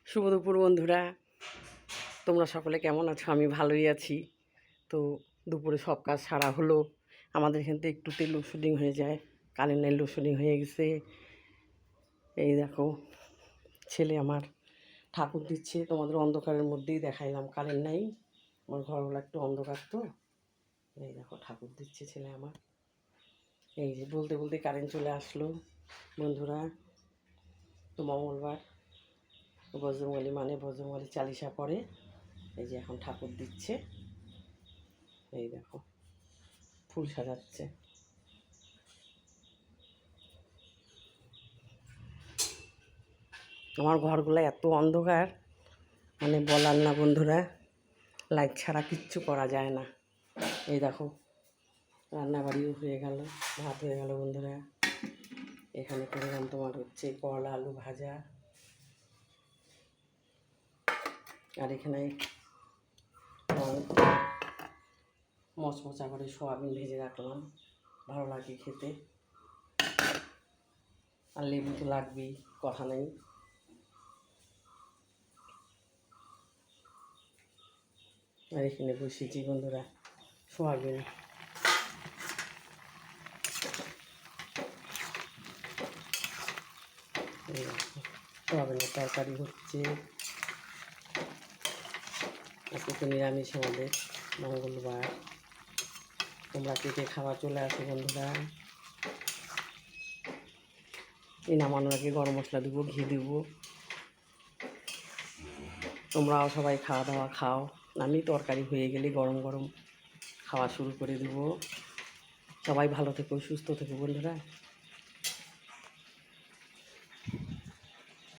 শুভ দুপুর বন্ধুরা, তোমরা সকলে কেমন আছো? আমি ভালোই আছি। তো দুপুরে সব কাজ সারা হলো। আমাদের এখান থেকে একটুতে লোডশেডিং হয়ে যায়, কারেন্টের লোডশেডিং হয়ে গেছে। এই দেখো ছেলে আমার ঠাকুর দিচ্ছে, তোমাদের অন্ধকারের মধ্যেই দেখাইলাম, কারেন্ট নাই, আমার ঘরগুলো একটু অন্ধকার। তো এই দেখো ঠাকুর দিচ্ছে ছেলে আমার। এই যে বলতে বলতে কারেন্ট চলে আসলো বন্ধুরা। তো মঙ্গলবার বজরংবলী মানে বজরংবলী চালিশা পড়ে। এই যে এখন ঠাকুর দিচ্ছে, এই দেখো ফুল সাজাচ্ছে। আমার ঘরগুলো এত অন্ধকার মানে বলার না বন্ধুরা, লাইট ছাড়া কিচ্ছু করা যায় না। এই দেখো রান্নাবাড়িও হয়ে গেল, ভাত হয়ে গেল বন্ধুরা। এখানে করলাম তোমার হচ্ছে করলা আলু ভাজা, আর এখানে মচমচা করে সোয়াবিন ভেজে রাখলাম, ভালো লাগে খেতে। আর লেবু তো লাগবেই, কথা নেই। আর এখানে বসেছি বন্ধুরা সোয়াবিন। সোয়াবিনের তরকারি হচ্ছে। আজকে তো নিরামিষ, আমাদের মঙ্গলবার। তোমরা কেটে খাওয়া চলে আসো বন্ধুরা। এই নামানোর আগে গরম মশলা দেবো, ঘি দেবো। তোমরাও সবাই খাওয়া দাওয়া খাও। আমি তরকারি হয়ে গেলে গরম গরম খাওয়া শুরু করে দেবো। সবাই ভালো থেকো, সুস্থ থেকো বন্ধুরা।